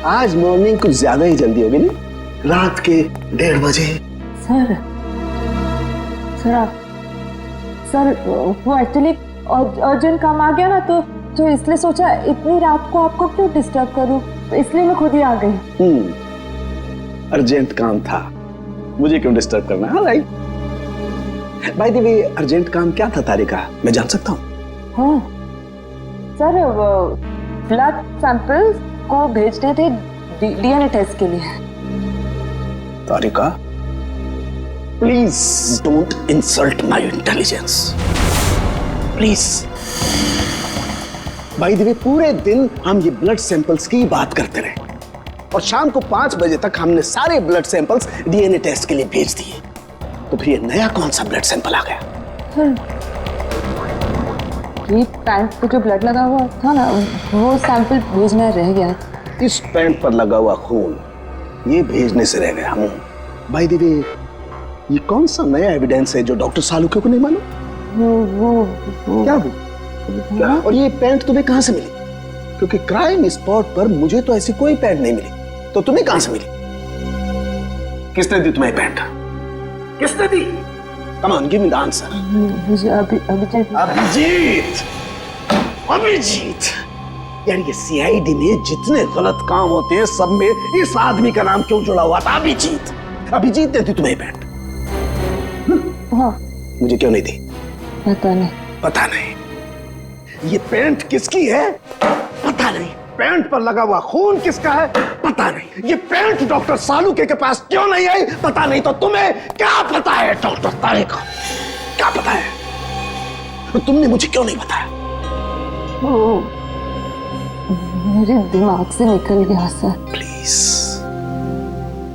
आज मॉर्निंग कुछ ज्यादा ही जल्दी होगी नहीं? रात के 1:30 बजे। सर वो एक्चुअली अर्जेंट काम आ गया ना, तो इसलिए सोचा इतनी रात को आपको क्यों डिस्टर्ब करूं, तो इसलिए मैं खुद ही आ गई। अर्जेंट काम था, मुझे क्यों डिस्टर्ब करना है? Right. Bye the way, urgent काम क्या था तारिका, मैं जान सकता हूँ? हाँ सर, ब्लड सैंपल्स को भेजने थे डीएनए टेस्ट के लिए। Tarika, please don't insult my intelligence, please. By the way, पूरे दिन हम ये ब्लड सैंपल्स की बात करते रहे और शाम को 5 बजे तक हमने सारे ब्लड सैंपल्स डीएनए टेस्ट के लिए भेज दिए। तो फिर ये नया कौन सा ब्लड सैंपल आ गया? ये पैंट पे जो ब्लड लगा हुआ था ना, वो सैंपल भेजना रह गया। इस पैंट पर लगा हुआ खून ये भेजने से रह गया। हम बाय द वे, ये कौन सा नया एविडेंस है जो डॉक्टर सालुके को नहीं मालूम? क्या? और ये पैंट तुम्हें कहां से मिली? क्योंकि क्राइम स्पॉट पर मुझे तो ऐसी कोई पैंट नहीं मिली, तो तुम्हें कहां से मिली? किसने दी तुम्हें पैंट? किसने दी? Come on, give me the answer. Abhijeet. यार ये सीआईडी में जितने गलत काम होते हैं सब में इस आदमी का नाम क्यों जुड़ा हुआ था? अभिजीत ने दी तुम्हें पैंट? हाँ। मुझे क्यों नहीं दी? पता नहीं। ये पैंट किसकी है? पता नहीं। पैंट पर लगा हुआ खून किसका है? पता नहीं। ये पैंट डॉक्टर सालुके के पास क्यों नहीं आई? पता नहीं। तो तुम्हें क्या पता है डॉक्टर तारिका? क्या पता है? तो तुमने मुझे क्यों नहीं बताया? मेरे दिमाग से निकल गया sir.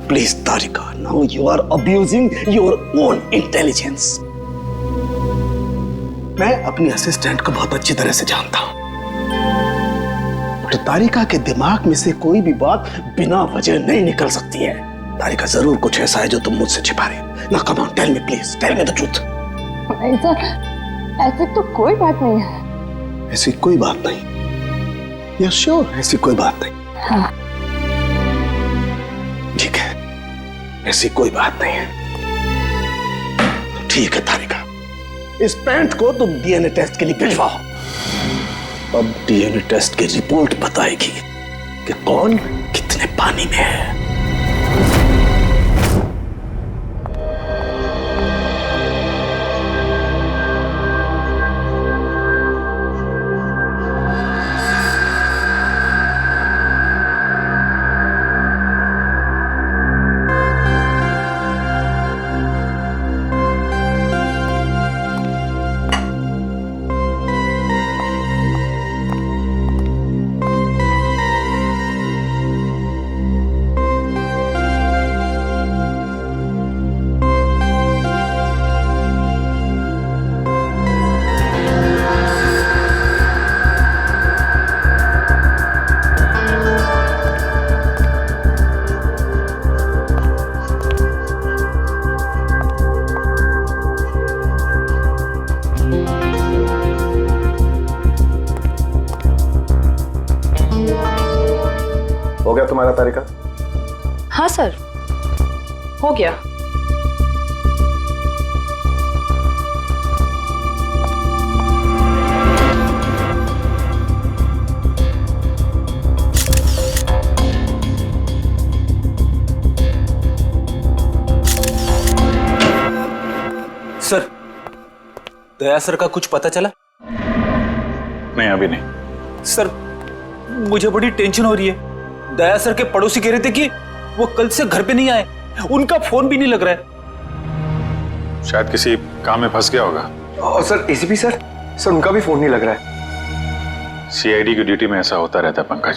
Please Tarika, now you are abusing your own intelligence. मैं अपनी असिस्टेंट को बहुत अच्छी तरह से जानता हूं। तो तारिका के दिमाग में से कोई भी बात बिना वजह नहीं निकल सकती है। तारिका, जरूर कुछ ऐसा है जो तुम मुझसे छिपा रहे हो। ना, come on, tell me please, tell me the truth. ऐसी तो कोई बात नहीं है। ऐसी कोई बात नहीं? यस श्योर, ऐसी कोई बात नहीं? हाँ। ठीक है, ऐसी कोई बात नहीं है। तो ठीक है तारिका, इस पैंट को तुम डीएनए टेस्ट के लिए भिजवाओ। अब डीएनए टेस्ट की रिपोर्ट बताएगी कि कौन कितने पानी में है। हो गया तुम्हारा तारिका? हाँ सर, हो गया। सर, दया सर का कुछ पता चला? नहीं, अभी नहीं। सर, मुझे बड़ी टेंशन हो रही है। दया सर के पड़ोसी कह रहे थे कि वो कल से घर पे नहीं आए, उनका फोन भी नहीं लग रहा है। शायद किसी काम में फंस गया होगा। और सर एसीपी सर उनका भी फोन नहीं लग रहा है। सीआईडी की ड्यूटी में ऐसा होता रहता है पंकज।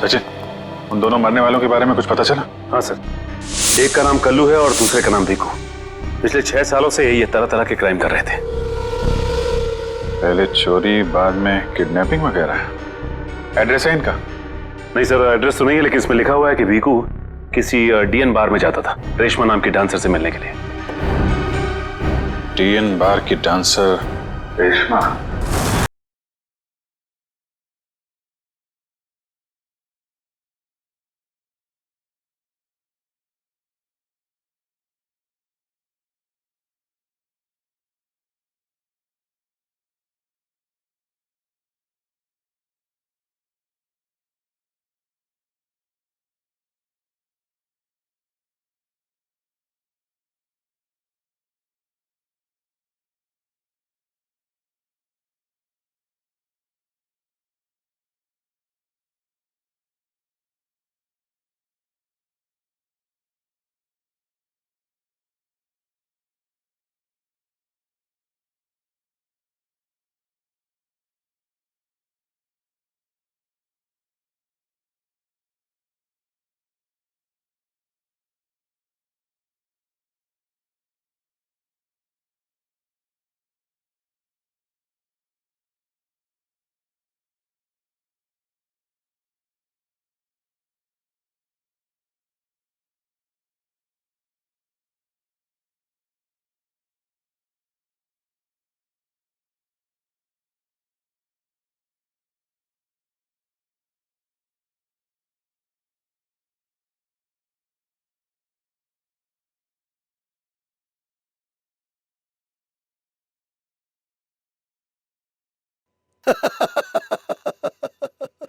सचिन, उन दोनों मरने वालों के बारे में कुछ पता चला? हाँ सर, एक का नाम कल्लू है और दूसरे का नाम भीकू। पिछले 6 सालों से ये तरह तरह के क्राइम कर रहे थे। पहले चोरी, बाद में किडनैपिंग वगैरह। एड्रेस है इनका? नहीं सर, एड्रेस तो नहीं है, लेकिन इसमें लिखा हुआ है कि भीकू किसी डीएन बार में जाता था रेशमा नाम की डांसर से मिलने के लिए। डीएन बार की डांसर रेशमा?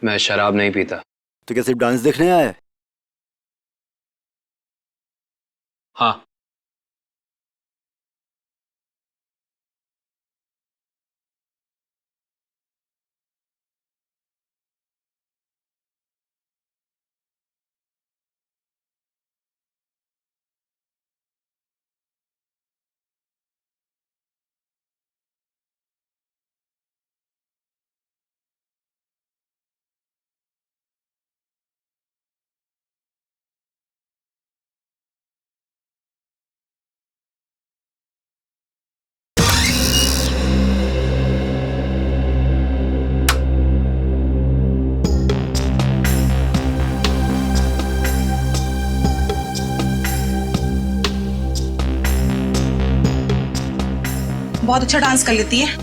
मैं शराब नहीं पीता। तो क्या सिर्फ डांस देखने आया है? हाँ। बहुत अच्छा डांस कर लेती है।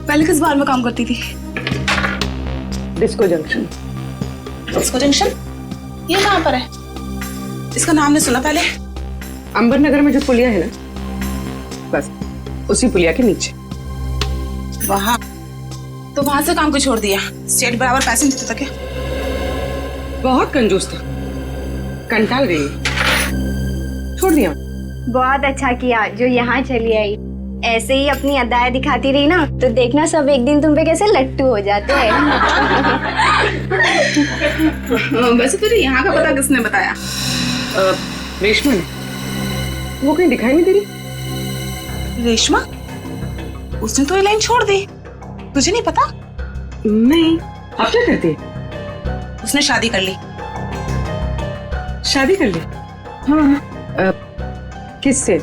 पहले किस बार में काम करती थी? Disco junction. डिस्को जंक्शन ये कहाँ पर है? इसका नाम नहीं सुना पहले। अंबर नगर में जो पुलिया है ना, बस उसी पुलिया के नीचे। वहाँ तो वहां से काम को छोड़ दिया। स्टेट बराबर पैसे नहीं देता क्या? बहुत कंजूस था, कंटाल गई, छोड़ दिया। बहुत अच्छा किया जो यहाँ चली आई। ऐसे ही अपनी अदाएं दिखाती रही ना तो देखना सब एक दिन तुम पे कैसे लट्टू हो जाते हैं। वैसे तुझे यहाँ का पता किसने बताया? रेशमा ने। वो कहीं दिखाई नहीं दे रही। रेशमा? उसने तो ये लाइन छोड़ दी, तुझे नहीं पता? नहीं। अब क्या करती है? उसने शादी कर ली। शादी कर ली? हाँ। किससे?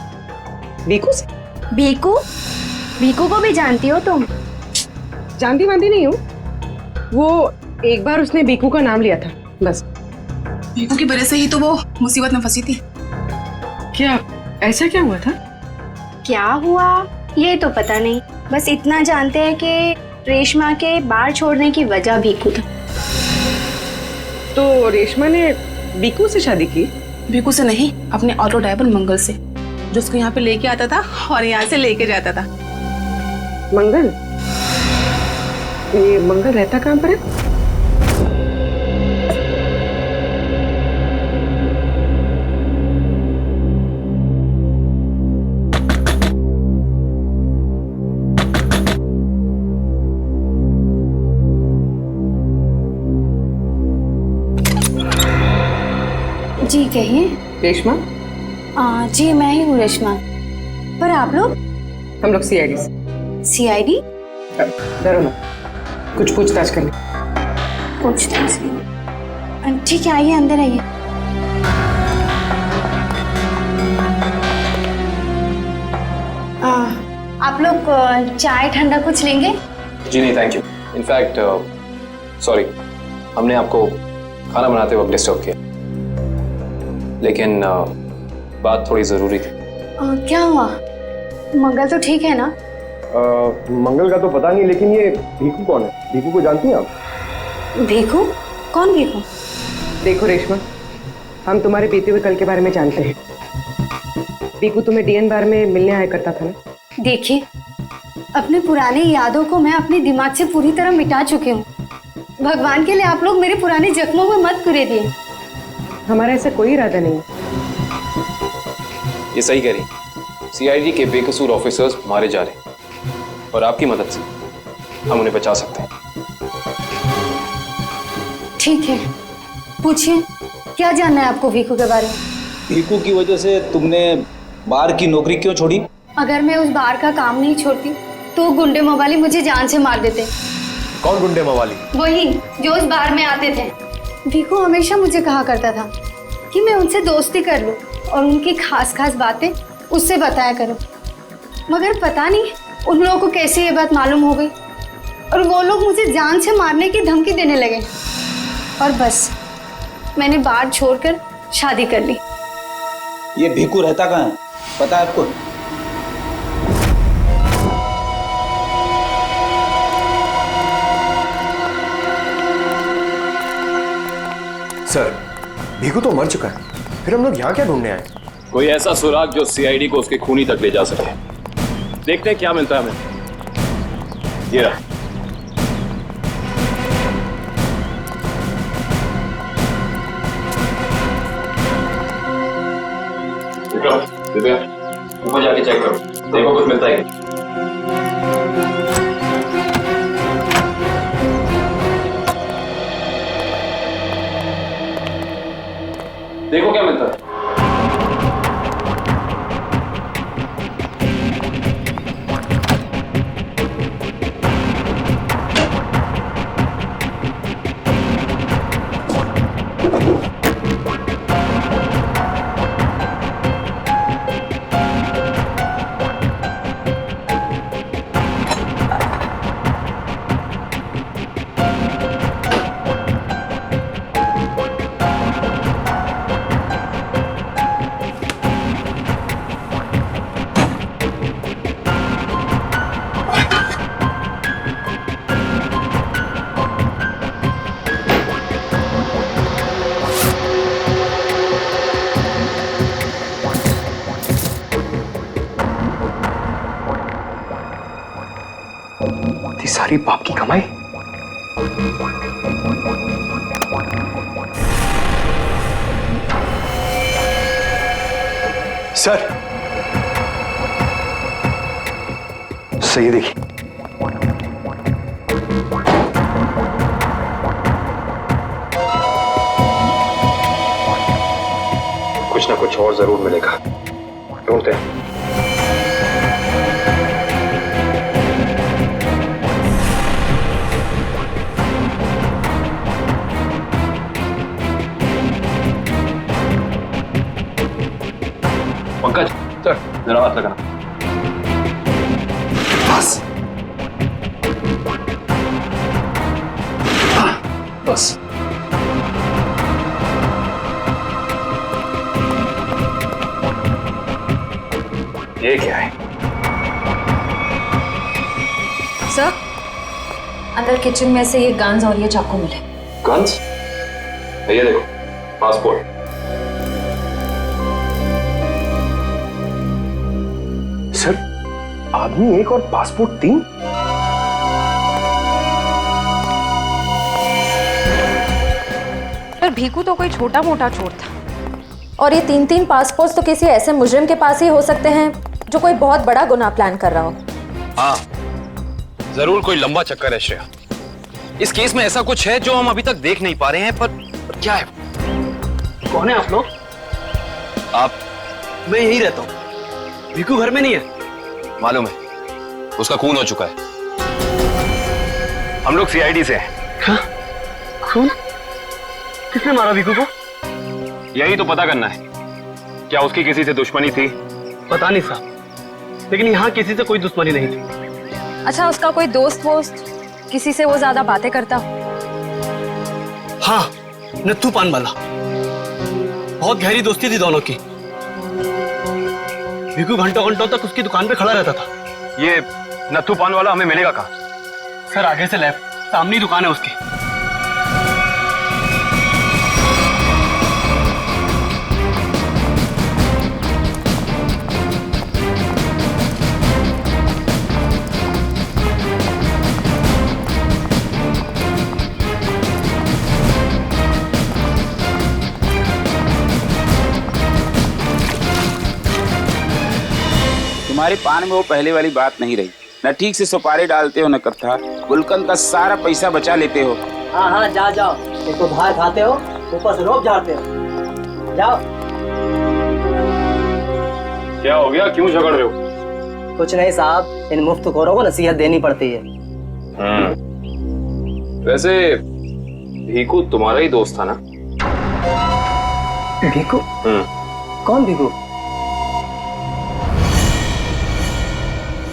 बीकू से? भीकू? भीकू को भी जानती हो तुम? जानती वांती नहीं हूँ। वो एक बार उसने बीकू का नाम लिया था बस। भीकू की वजह से ही तो वो मुसीबत में फंसी थी। क्या ऐसा क्या हुआ था? क्या हुआ ये तो पता नहीं, बस इतना जानते हैं कि रेशमा के बाल छोड़ने की वजह भीकू था। तो रेशमा ने बीकू से शादी की? भीकू से नहीं, अपने ऑटो ड्राइवर मंगल से, जो उसको यहाँ पे लेके आता था और यहाँ से लेके जाता था। मंगल? ये मंगल रहता कहाँ पर है? जी कहिए। रेशमा? जी मैं ही हूँ रेशमा। पर आप लोग? हम लोग सीआईडी से। सीआईडी? डरो ना, कुछ पूछताछ करनी। पूछताछ? ठीक है, आइए अंदर आइए। आप लोग चाय ठंडा कुछ लेंगे? जी नहीं थैंक यू। इनफैक्ट सॉरी, हमने आपको खाना बनाते वक्त डिस्टर्ब किया, लेकिन बात थोड़ी जरूरी थी। क्या हुआ? मंगल तो ठीक है ना? मंगल का तो पता नहीं, लेकिन ये भीकू कौन है? भीकू को जानती हैं आप? भीकू? कौन भीकू? देखो रेशमा, हम तुम्हारे बीते हुए कल के बारे में जानते हैं। भीकू तुम्हें डीएन बार में मिलने आया करता था ना? देखिए, अपने पुराने यादों को मैं अपने दिमाग से पूरी तरह मिटा चुकी हूँ। भगवान के लिए आप लोग मेरे पुराने जख्मों में मत कुरेदिए। हमारा ऐसा कोई इरादा नहीं। ये सही कह रही, सीआईडी के बेकसूर ऑफिसर्स मारे जा रहे हैं और आपकी मदद से हम उन्हें बचा सकते हैं। ठीक है, पूछिए, क्या जानना है आपको भीकू के बारे में? भीकू की वजह से तुमने बार की नौकरी क्यों छोड़ी? अगर मैं उस बार का काम नहीं छोड़ती तो गुंडे मवाली मुझे जान से मार देते। कौन गुंडे मवाली? वही जो उस बार में आते थे। भीकू हमेशा मुझे कहा करता था कि मैं उनसे दोस्ती कर लूं और उनकी खास खास बातें उससे बताया करूं, मगर पता नहीं उन लोगों को कैसे ये बात मालूम हो गई और वो लोग मुझे जान से मारने की धमकी देने लगे और बस मैंने बार छोड़कर शादी कर ली। ये भीकू रहता कहाँ है, पता है आपको? सर, भीकू तो मर चुका है, फिर हम लोग यहाँ क्या ढूंढने आए? कोई ऐसा सुराग जो सीआईडी को उसके खूनी तक ले जा सके। देखते हैं क्या मिलता है हमें। ये रहा। दिव्या, ऊपर जाके चेक करो, देखो कुछ मिलता है क्या। देखो क्या मिलता है। सारी बाप की कमाई। सर, सही देखिए। कुछ ना कुछ और जरूर मिलेगा, ढूंढते हैं। पंकज, सर जरा हाथ लगाना। बस बस। ये क्या है? सर, अंदर किचन में से ये गन्स और ये चाकू मिले। गन्स? ये देखो, पासपोर्ट। सर, आदमी एक और पासपोर्ट 3? पर भीकू तो कोई छोटा मोटा चोर था, और ये 3-3 पासपोर्ट तो किसी ऐसे मुजरिम के पास ही हो सकते हैं जो कोई बहुत बड़ा गुनाह प्लान कर रहा हो। हाँ, जरूर कोई लंबा चक्कर है श्रेया। इस केस में ऐसा कुछ है जो हम अभी तक देख नहीं पा रहे हैं, पर क्या है? कौन है आप लोग? आप? मैं यही रहता हूँ। भीकू घर में नहीं है। मालूम है, उसका खून हो चुका है। हम लोग सीआईडी से हैं। हाँ? खून? किसने मारा भीकू को? यही तो पता करना है। क्या उसकी किसी से दुश्मनी थी? पता नहीं साहब, लेकिन यहाँ किसी से कोई दुश्मनी नहीं थी। अच्छा, उसका कोई दोस्त वोस्त, किसी से वो ज्यादा बातें करता? हाँ, नत्थू पान वाला। बहुत गहरी दोस्ती थी दोनों की। भीकू घंटों घंटों तक उसकी दुकान पे खड़ा रहता था। ये नत्थू पान वाला हमें मिलेगा कहाँ? सर, आगे से लेफ्ट, सामने ही दुकान है उसकी। तुम्हारे पान में वो पहले वाली बात नहीं रही। न ठीक से सुपारी डालते हो न कत्था। गुलकंद का सारा पैसा बचा लेते हो। हाँ हाँ, जाओ। एक तो बाहर खाते हो, ऊपर से रोब झाड़ते हो। जाओ। क्या हो गया, क्यों झगड़ रहे हो? कुछ नहीं साहब, इन मुफ्तखोरों को नसीहत देनी पड़ती है। वैसे भीकू तुम्हारा ही दोस्त था ना? भीकू? कौन भीकू?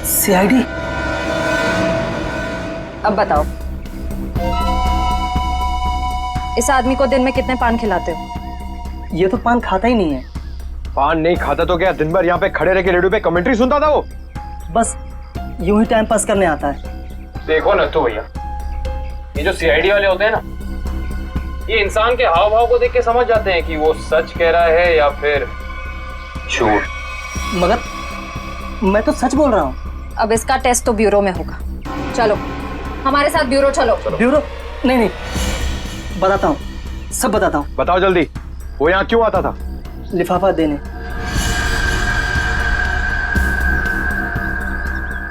सीआईडी? अब बताओ, इस आदमी को दिन में कितने पान खिलाते हो? ये तो पान खाता ही नहीं है। पान नहीं खाता तो क्या दिन भर यहाँ पे खड़े रह के रेडियो पे कमेंट्री सुनता था वो? बस यूं ही टाइम पास करने आता है। देखो नत्थू भैया, ये जो सीआईडी वाले होते हैं ना, ये इंसान के हाव भाव को देख के समझ जाते हैं कि वो सच कह रहा है या फिर झूठ। मगर मैं तो सच बोल रहा हूँ। अब इसका टेस्ट तो ब्यूरो में होगा। चलो हमारे साथ ब्यूरो चलो। ब्यूरो? नहीं, बताता हूँ, सब बताता हूँ। बताओ जल्दी, वो यहाँ क्यों आता था? लिफाफा देने।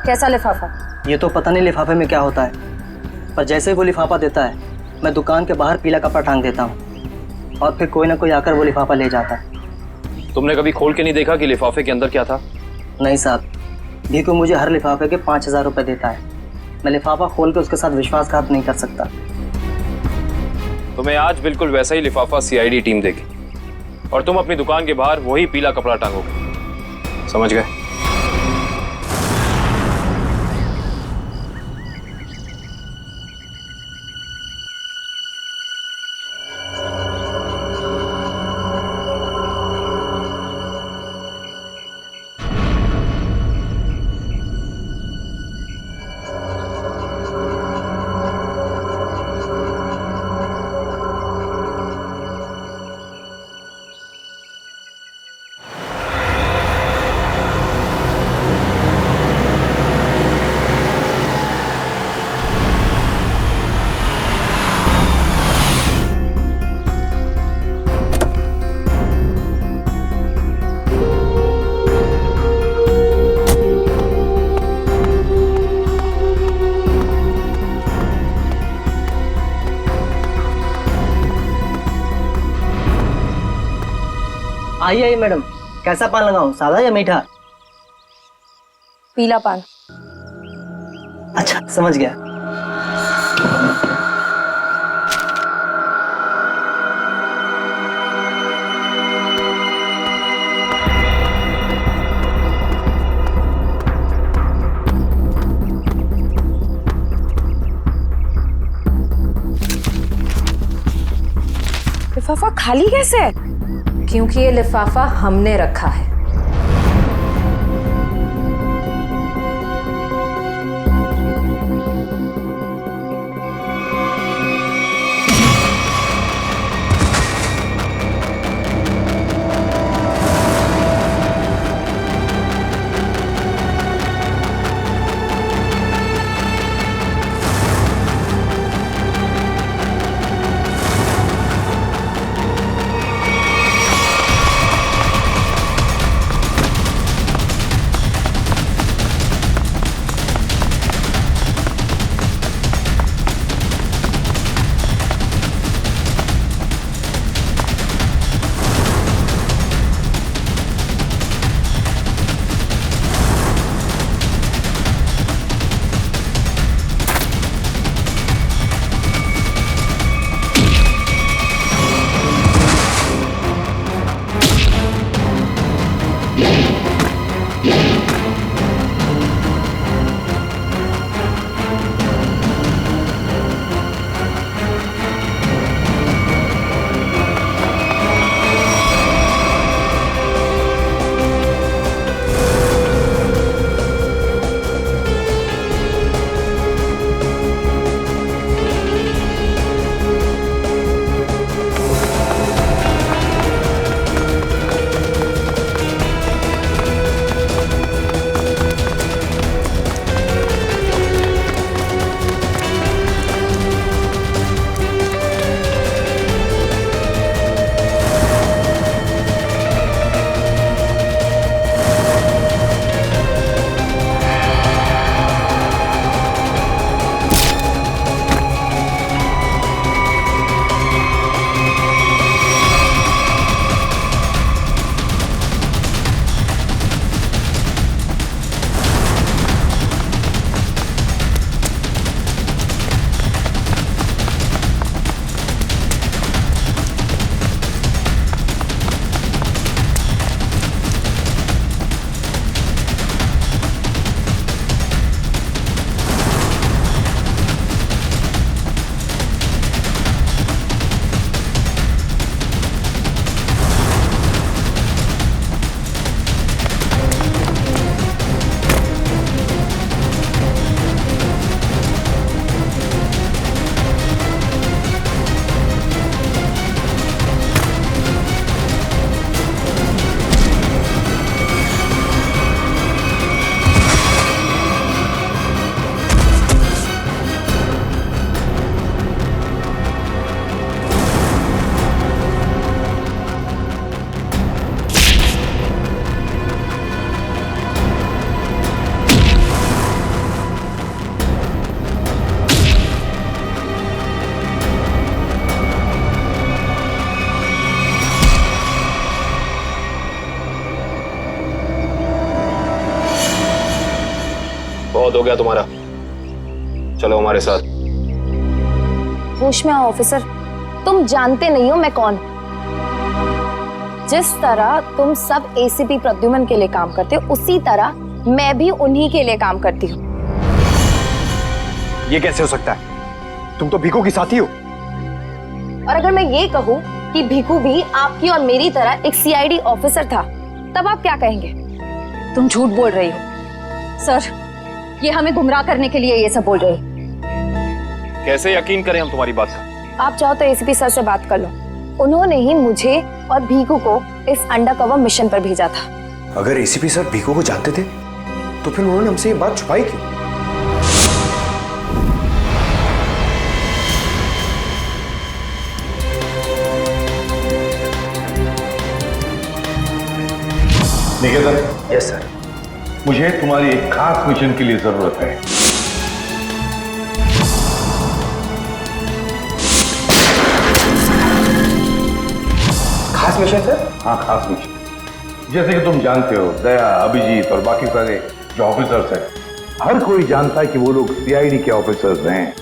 कैसा लिफाफा? ये तो पता नहीं लिफाफे में क्या होता है, पर जैसे ही वो लिफाफा देता है मैं दुकान के बाहर पीला कपड़ा टांग देता हूँ और फिर कोई ना कोई आकर वो लिफाफा ले जाता है। तुमने कभी खोल के नहीं देखा कि लिफाफे के अंदर क्या था? नहीं साहब, भीकू मुझे हर लिफाफे के 5,000 रुपये देता है। मैं लिफाफा खोल के उसके साथ विश्वासघात नहीं कर सकता। तुम्हें आज बिल्कुल वैसा ही लिफाफा सीआईडी टीम देगी और तुम अपनी दुकान के बाहर वही पीला कपड़ा टांगोगे, समझ गए? आइए मैडम, कैसा पान लगाऊं, सादा या मीठा? पीला पान। अच्छा, समझ गया। लिफाफा खाली कैसे है? क्योंकि ये लिफाफा हमने रखा है। बहुत हो गया तुम्हारा, चलो हमारे साथ। होश में आओ ऑफिसर, तुम जानते नहीं हो मैं कौन। जिस तरह तुम सब एसीपी प्रद्युमन के लिए काम करते हो, उसी तरह मैं भी उन्हीं के लिए काम करती हूँ। ये कैसे हो सकता है? तुम तो भीखू की साथी हो। और अगर मैं ये कहूँ कि भीखू भी आपकी और मेरी तरह एक सीआईडी ऑफिसर था, तब आप क्या कहेंगे? तुम झूठ बोल रही हो सर, ये हमें गुमराह करने के लिए ये सब बोल रही है। कैसे यकीन करें हम तुम्हारी बात का? आप चाहो तो एसीपी सर से बात कर लो, उन्होंने ही मुझे और भीखू को इस अंडरकवर मिशन पर भेजा था। अगर एसीपी सर भीखू को जानते थे तो फिर उन्होंने हमसे ये बात छुपाई क्यों? निकेतन। Yes sir. मुझे तुम्हारी एक खास मिशन के लिए जरूरत है। खास मिशन सर? हाँ, खास मिशन। जैसे कि तुम जानते हो, दया, अभिजीत और बाकी सारे जो ऑफिसर्स हैं, हर कोई जानता है कि वो लोग सीआईडी के ऑफिसर्स हैं।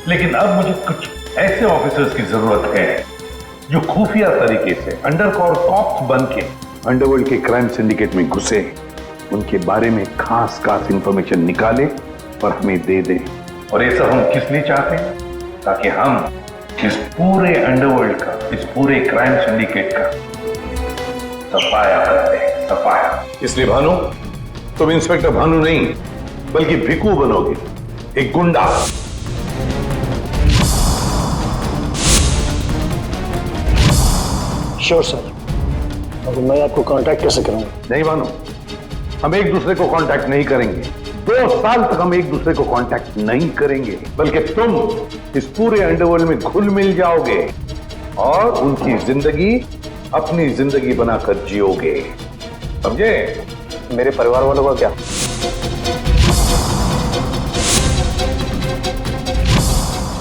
लेकिन अब मुझे कुछ ऐसे ऑफिसर्स की जरूरत है जो खुफिया तरीके से अंडरकवर कॉप्स बन के अंडरवर्ल्ड के क्राइम सिंडिकेट में घुसे, उनके बारे में खास इंफॉर्मेशन निकाले और हमें दे दे। और ये सब हम किस लिए चाहते हैं? ताकि हम इस पूरे अंडरवर्ल्ड का, इस पूरे क्राइम सिंडिकेट का सफाया करते हैं, सफाया। इसलिए भानु, तुम इंस्पेक्टर भानु नहीं बल्कि भिकू बनोगे, एक गुंडा। Sure sir. अब मैं आपको कांटेक्ट कैसे करूंगा? नहीं भानु, हम एक दूसरे को कांटेक्ट नहीं करेंगे। 2 साल तक हम एक दूसरे को कांटेक्ट नहीं करेंगे, बल्कि तुम इस पूरे अंडरवर्ल्ड में घुल मिल जाओगे और उनकी जिंदगी अपनी जिंदगी बनाकर जियोगे, समझे? मेरे परिवार वालों का क्या?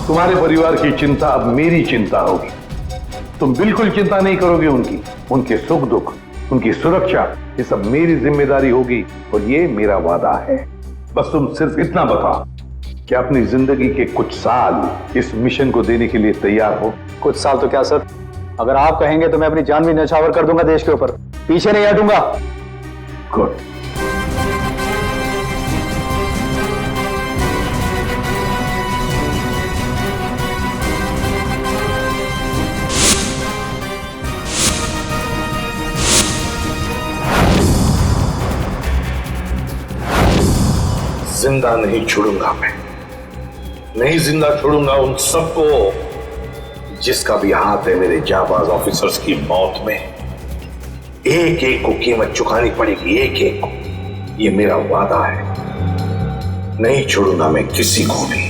तुम्हारे परिवार की चिंता अब मेरी चिंता होगी। तुम बिल्कुल चिंता नहीं करोगे उनकी, उनके सुख दुख, उनकी सुरक्षा, ये सब मेरी जिम्मेदारी होगी और ये मेरा वादा है। बस तुम सिर्फ इतना बताओ कि अपनी जिंदगी के कुछ साल इस मिशन को देने के लिए तैयार हो। कुछ साल तो क्या सर, अगर आप कहेंगे तो मैं अपनी जान भी न्यौछावर कर दूंगा देश के ऊपर, पीछे नहीं हटूंगा। गुड। जिंदा नहीं छोड़ूंगा मैं, नहीं जिंदा छोड़ूंगा उन सबको जिसका भी हाथ है मेरे जाबाज ऑफिसर्स की मौत में। एक एक को कीमत चुकानी पड़ेगी, एक एक को। ये मेरा वादा है, नहीं छोड़ूंगा मैं किसी को भी।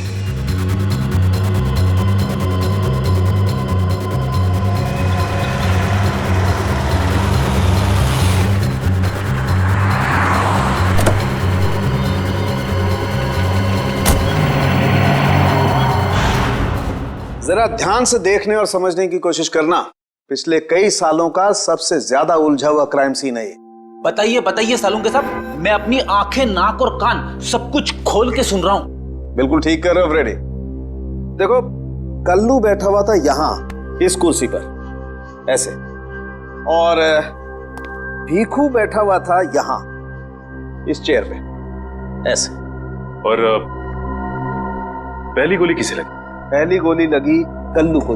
जरा ध्यान से देखने और समझने की कोशिश करना। पिछले कई सालों का सबसे ज्यादा उलझा हुआ क्राइम सीन है ये। बताइए बताइए सालों के साहब, मैं अपनी आंखें, नाक और कान सब कुछ खोल के सुन रहा हूं। बिल्कुल ठीक कर रहे हो फ्रेडी। देखो, कल्लू बैठा हुआ था यहां इस कुर्सी पर ऐसे, और भीखू बैठा हुआ था यहां इस चेयर पे ऐसे। और पहली गोली किसे लगी? पहली गोली लगी कल्लू को।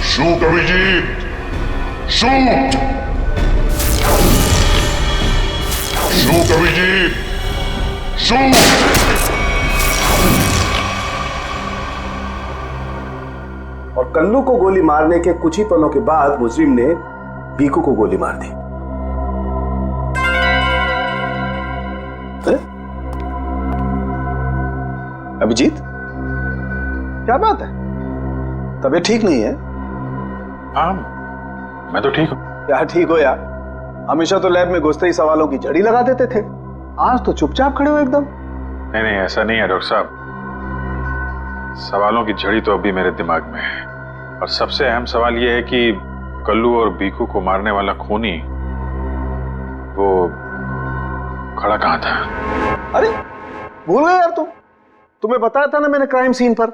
Shoot Abhijeet, shoot, shoot Abhijeet, shoot. और कल्लू को गोली मारने के कुछ ही पलों के बाद मुजरिम ने भीखू को गोली मार दी। अभिजीत, क्या बात है? तबीयत ठीक नहीं है? हाँ, मैं तो ठीक हूं। क्या ठीक हो यार? हमेशा तो लैब में घुसते ही सवालों की झड़ी लगा देते थे, आज तो चुपचाप खड़े हो एकदम। नहीं नहीं, ऐसा नहीं है डॉक्टर साहब। सवालों की झड़ी तो अभी मेरे दिमाग में है, और सबसे अहम सवाल यह है कि कल्लू और भीखू को मारने वाला खूनी वो खड़ा कहाँ था? अरे भूल गए यार तुम। तुम्हें बताया था ना मैंने क्राइम सीन पर।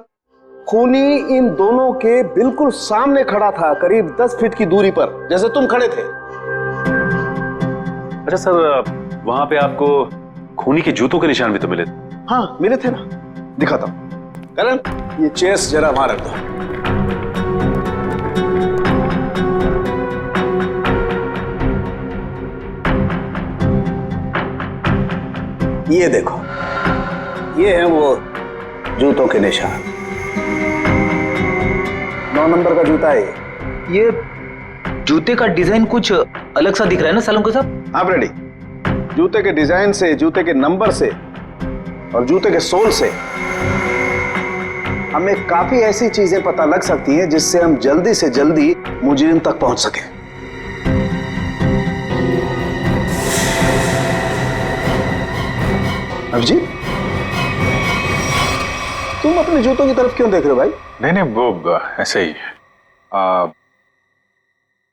खूनी इन दोनों के बिल्कुल सामने खड़ा था, करीब 10 फीट की दूरी पर, जैसे तुम खड़े थे। अच्छा सर, वहां पे आपको खूनी के जूतों के निशान भी तो मिले थे? हाँ मिले थे ना, दिखाता हूं। करण, ये चेस जरा वहां रख दो। ये देखो, ये है वो जूतों के निशान। 9 नंबर का जूता है ये जूते का डिजाइन कुछ अलग सा दिख रहा है ना सालुंके साहब? आप रेडी? जूते के डिजाइन से, जूते के नंबर से और जूते के सोल से हमें काफी ऐसी चीजें पता लग सकती हैं जिससे हम जल्दी से जल्दी मुजरिम तक पहुंच सकें। अभिजीत, तुम अपने जूतों की तरफ क्यों देख रहे हो भाई? नहीं वो ऐसे ही।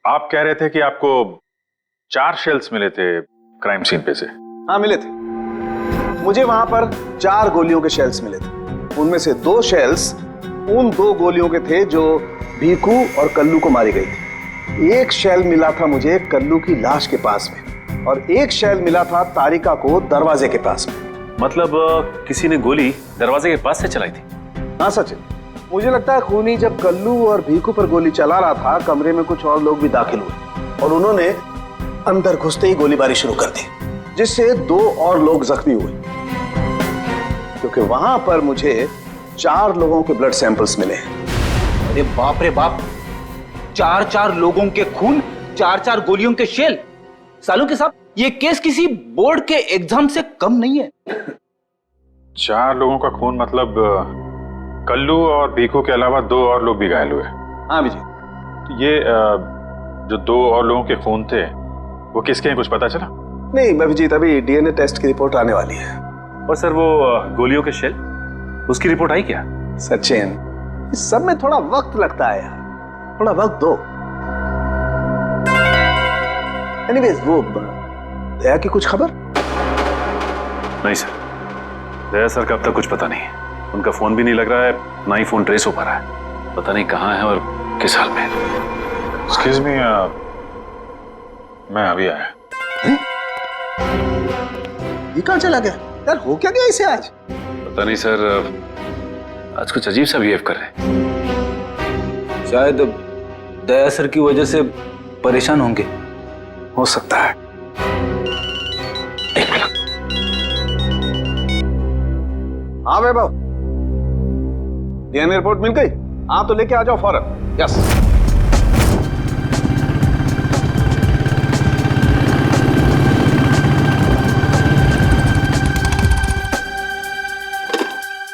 आप कह रहे थे कि आपको 4 शेल्स मिले थे क्राइम सीन पे से? हाँ मिले थे। मुझे वहां पर 4 गोलियों के शेल्स मिले थे। उनमें से 2 शेल्स उन 2 गोलियों के थे जो भीखू और कल्लू को मारी गई थी। एक शेल मिला था मुझे कल्लू की लाश के पास में और एक शेल मिला था तारिका को दरवाजे के पास में। मतलब किसी ने गोली दरवाजे के पास से चलाई थी? हाँ सचिन, मुझे लगता है खूनी जब कल्लू और भीखू पर गोली चला रहा था, कमरे में कुछ और लोग भी दाखिल हुए और उन्होंने अंदर घुसते ही गोलीबारी शुरू कर दी, जिससे 2 और लोग जख्मी हुए। क्योंकि वहां पर मुझे 4 लोगों के ब्लड सैंपल्स मिले। अरे बाप रे बाप, 4 लोगों के खून, 4 गोलियों के शेल। सालुंके साहब, ये केस किसी बोर्ड के एग्जाम से कम नहीं है। 4 लोगों का खून मतलब कल्लू और भीखू के अलावा 2 और लोग भी घायल हुए? हाँ विजय। तो ये जो 2 और लोगों के खून थे वो किसके हैं, कुछ पता चला? नहीं अभिजीत, अभी डीएनए टेस्ट की रिपोर्ट आने वाली है। और सर वो गोलियों के शेल, उसकी रिपोर्ट आई क्या? सचिन, इस सब में थोड़ा वक्त लगता है यार, थोड़ा वक्त दो। एनीवेज, वो दया की कुछ खबर? नहीं सर, दया सर का अब तक कुछ पता नहीं। उनका फोन भी नहीं लग रहा है, ना ही फोन ट्रेस हो पा रहा है। पता नहीं कहाँ है और किस हाल में। एक्सक्यूज मी, मैं अभी आया। ये कहाँ चला गया यार? हो क्या गया इसे आज? पता नहीं सर, आज कुछ अजीब सा बिहेव कर रहे हैं। शायद दया सर की वजह से परेशान होंगे। हो सकता है। एक मिनट। हाँ वैभव, डीएनए रिपोर्ट मिल गई? हाँ तो लेके आ जाओ फौरन। यस।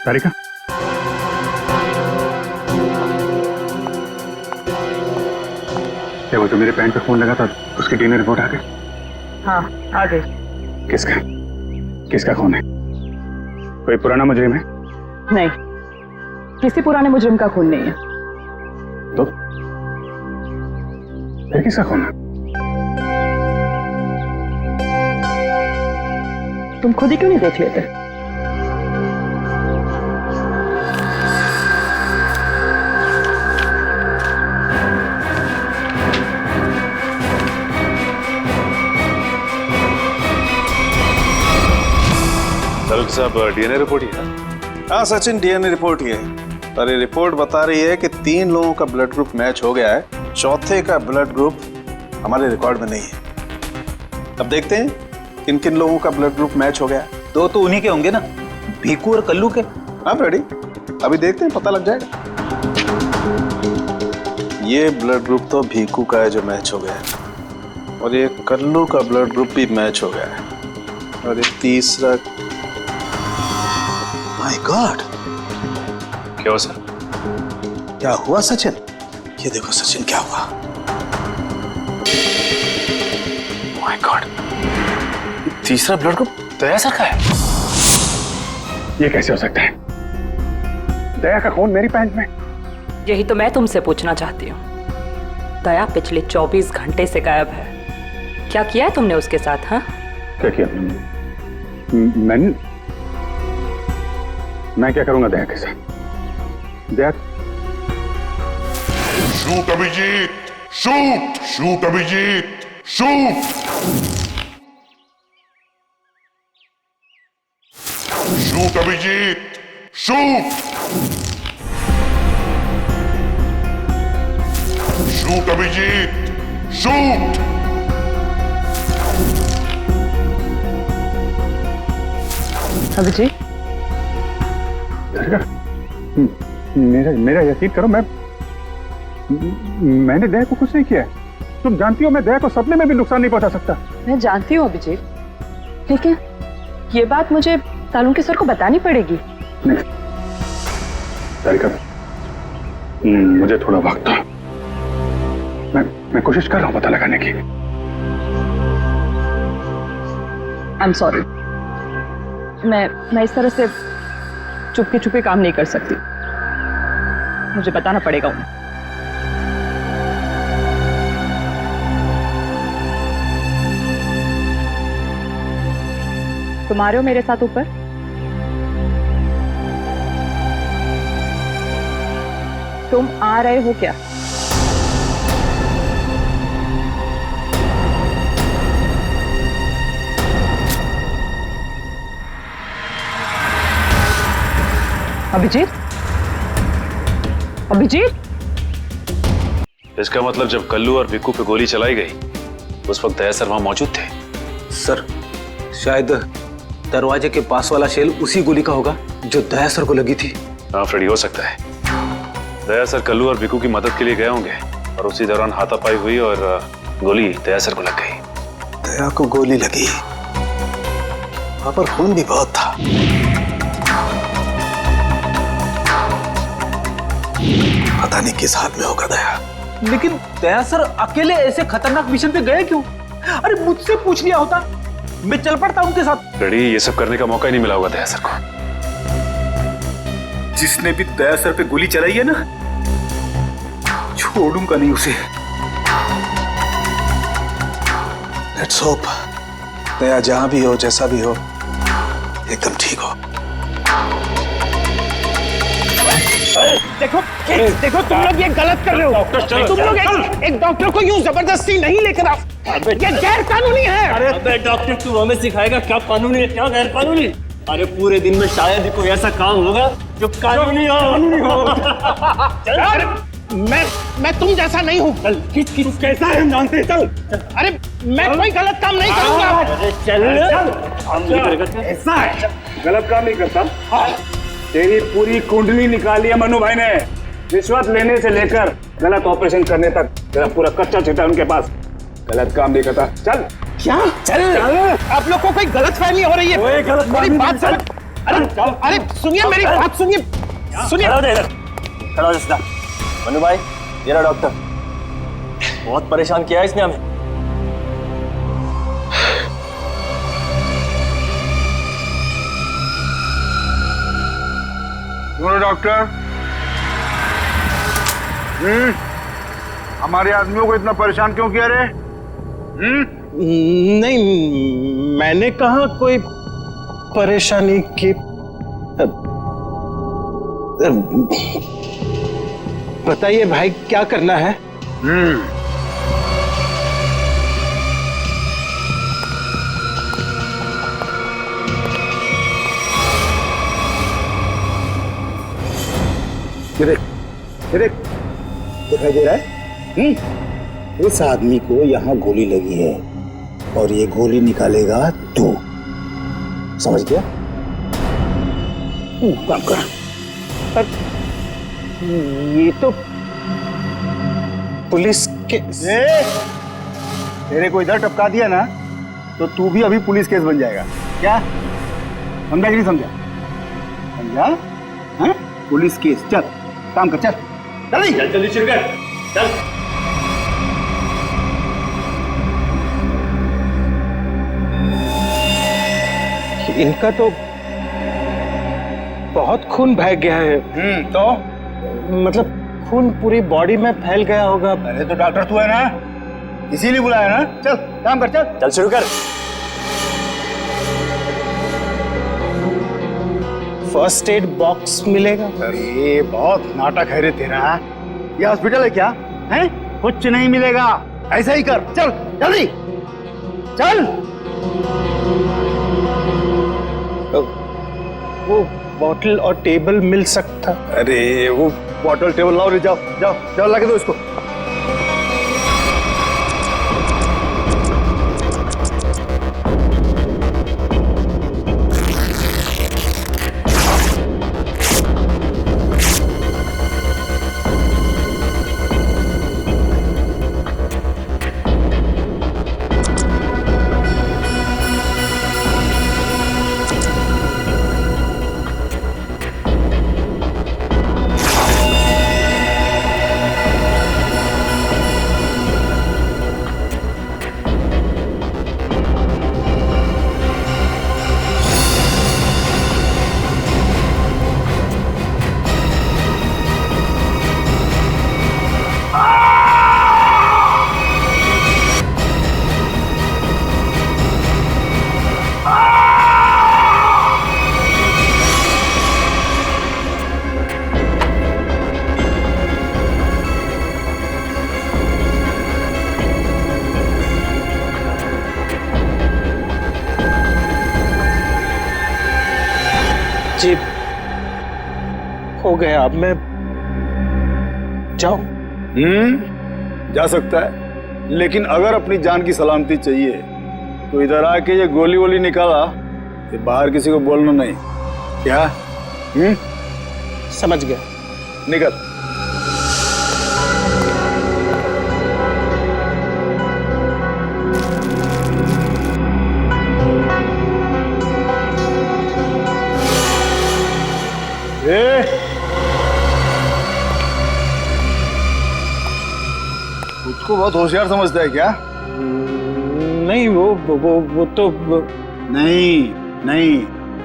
तारिका, वो तो मेरे पैंट पे फोन लगा था, उसकी डीएनए रिपोर्ट आ गई? हाँ आ गई। किसका खून है? कोई पुराना मुजरिम है? नहीं, किसी पुराने मुजरिम का खून नहीं है। तो फिर किसका खून है? तुम खुद ही क्यों नहीं देख लेते? साहब, डीएनए रिपोर्ट ही है? हाँ सचिन, डीएनए रिपोर्ट ही है। और ये रिपोर्ट बता रही है कि 3 लोगों का ब्लड ग्रुप मैच हो गया है, चौथे का ब्लड ग्रुप हमारे रिकॉर्ड में नहीं है। अब देखते हैं किन किन लोगों का ब्लड ग्रुप मैच हो गया। 2 तो उन्हीं के होंगे ना, भीखू और कल्लू के। आप रेडी? अभी देखते हैं, पता लग जाएगा। ये ब्लड ग्रुप तो भीखू का है जो मैच हो गया है, और ये कल्लू का ब्लड ग्रुप भी मैच हो गया है, और ये तीसरा। माय गॉड, क्या हुआ सर? क्या हुआ सचिन? ये देखो सचिन, क्या हुआ? माय गॉड, तीसरा ब्लड ग्रुप दया सर का है। ये कैसे हो सकता है? दया का खून मेरी पैंट में। यही तो मैं तुमसे पूछना चाहती हूँ। दया पिछले 24 घंटे से गायब है। क्या किया है तुमने उसके साथ? हाँ, क्या किया तुमने? मैं क्या करूंगा दया के साथ? Daya shoot Abhijeet, shoot shoot Abhijeet, shoot shoot Abhijeet, shoot shoot Abhijeet, shoot. Abhijeet, मेरा यकीन करो, मैंने दया को कुछ नहीं किया है। तुम जानती हो मैं दया को सपने में भी नुकसान नहीं पहुंचा सकता। मैं जानती हूँ अभिजीत, लेकिन ये बात मुझे सालुंके सर को बतानी पड़ेगी। तारिका, मुझे थोड़ा वक्त था। मैं कोशिश कर रहा हूं पता लगाने की। आई एम सॉरी, मैं इस तरह से चुपके चुपके काम नहीं कर सकती। मुझे बताना पड़ेगा उन्हें। तुम आ रहे हो मेरे साथ ऊपर? तुम आ रहे हो क्या? अभिजीत, अभिजीत, इसका मतलब जब कल्लू और भिक्कू पे गोली चलाई गई उस वक्त दया सर वहां मौजूद थे। सर, शायद दरवाजे के पास वाला शेल उसी गोली का होगा जो दया सर को लगी थी। हाँ फ्रेडी, हो सकता है दया सर कल्लू और भिक्कू की मदद के लिए गए होंगे और उसी दौरान हाथापाई हुई और गोली दया सर को लग गई। दया को गोली लगी, वहां पर खून भी बहुत था। पता नहीं किस हाल में होगा दया। लेकिन दया सर अकेले ऐसे खतरनाक मिशन पे गए क्यों? अरे मुझसे पूछ लिया होता, मैं चल पड़ता उनके साथ। फ्रेडी, ये सब करने का मौका ही नहीं मिला होगा दया सर को। जिसने भी दया सर पे गोली चलाई है ना, छोड़ूंगा नहीं उसे। लेट्स होप दया जहां भी हो, जैसा भी हो, एकदम ठीक हो। देखो देखो, तुम लोग ये गलत कर रहे हो। तुम लोग एक डॉक्टर को यूं जबरदस्ती नहीं लेकर आओ, ये गैर कानूनी है। अरे डॉक्टर, तू हमें सिखाएगा क्या कानूनी है क्या गैर कानूनी? अरे पूरे दिन में शायद ही कोई ऐसा काम होगा जो कानूनी हो। अरे मैं तुम जैसा नहीं हूँ। चल, किस कैसा है हम जानते हैं। चल, अरे मैं कोई गलत काम नहीं करूँगा। चल, ऐसा है, गलत काम नहीं करता। तेरी पूरी कुंडली निकाली है मनु भाई ने, रिश्वत लेने से लेकर गलत ऑपरेशन करने तक तेरा पूरा कच्चा चिट्ठा उनके पास। गलत काम नहीं करता। चल। क्या? चल। आप लोग को कोई गलतफहमी हो रही है। मेरी बात सुन। अरे सुनिए, मेरी बात सुनिए। खड़ा हो जा। मनु भाई, ये रहा डॉक्टर। बहुत परेशान किया है इसने हमें। डॉक्टर, हमारे आदमियों को इतना परेशान क्यों किया रे? नहीं, मैंने कहा कोई परेशानी की। बताइए भाई, क्या करना है? दिखाई दे रहा है? इस आदमी को यहाँ गोली लगी है और ये गोली निकालेगा तू, समझ गया? काम कर। पर ये तो पुलिस के तेरे को इधर टपका दिया ना तो तू भी अभी पुलिस केस बन जाएगा। क्या समझा कि नहीं समझा? समझा? हाँ? Police case. चल काम कर, चल जल्दी शुरू कर। चल। इनका तो बहुत खून बह गया है। तो मतलब खून पूरी बॉडी में फैल गया होगा। अरे तो डॉक्टर तू है ना, इसीलिए बुलाया ना। चल काम कर, चल शुरू कर। फर्स्ट एड बॉक्स मिलेगा? अरे बहुत नाटक है रे तेरा। ये हॉस्पिटल है क्या? हैं? कुछ नहीं मिलेगा, ऐसा ही कर, चल जल्दी चल। वो बॉटल और टेबल मिल सकता? अरे वो बॉटल टेबल लाओ रे, जाओ जाओ जाओ, लगा दो इसको। जी हो गया, अब मैं जाऊं? जा सकता है, लेकिन अगर अपनी जान की सलामती चाहिए तो इधर आके ये गोली वोली निकाला, ये बाहर किसी को बोलना नहीं, क्या? समझ गया, निकल। उसको बहुत होशियार समझता है क्या? नहीं वो तो नहीं,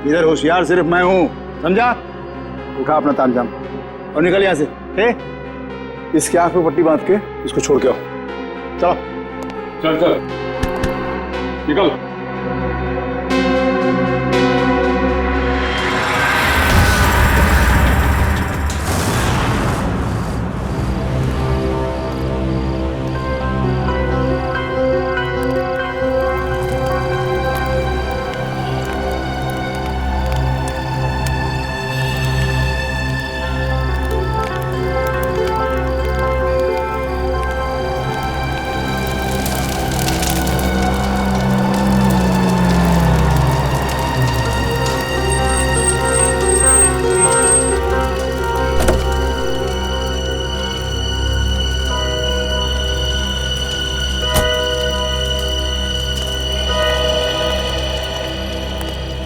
इधर होशियार सिर्फ मैं हूं, समझा? उठा अपना तामझाम और निकल यहां से। इसके आंख पे पट्टी बांध के इसको छोड़ के आओ। चलो चल चल निकल।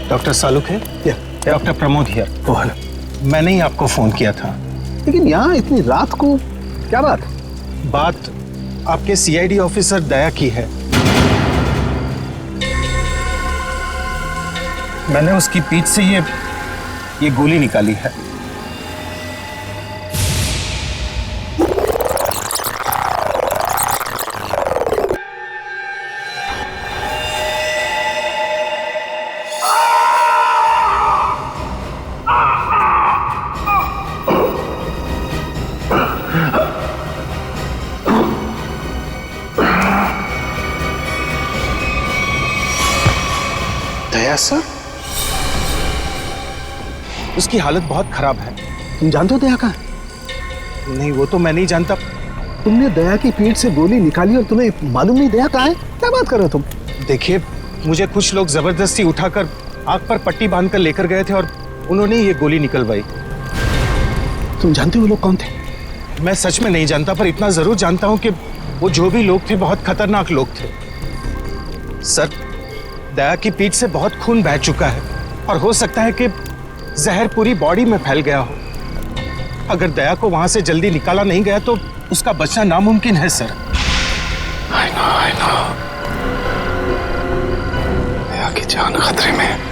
डॉक्टर सालुक है? Doctor Pramod here. मैंने ही आपको फोन किया था। लेकिन यहाँ इतनी रात को क्या बात? बात आपके सीआईडी ऑफिसर दया की है। मैंने उसकी पीठ से ये गोली निकाली है। दया सर, उसकी हालत बहुत खराब है। तुम जानते हो दया का? नहीं, वो तो मैं नहीं जानता। तुमने दया की पीठ से गोली निकाली और तुम्हें मालूम नहीं दया कहाँ है? क्या बात कर रहे हो तुम? देखिए, मुझे कुछ लोग जबरदस्ती उठाकर आंख पर पट्टी बांधकर लेकर गए थे और उन्होंने ये गोली निकलवाई। तुम जानते हो वो लोग कौन थे? मैं सच में नहीं जानता, पर इतना जरूर जानता हूं कि वो जो भी लोग थे बहुत खतरनाक लोग थे। सर, दया की पीठ से बहुत खून बह चुका है और हो सकता है कि जहर पूरी बॉडी में फैल गया हो। अगर दया को वहां से जल्दी निकाला नहीं गया तो उसका बचना नामुमकिन है सर। I know। दया की जान खतरे में।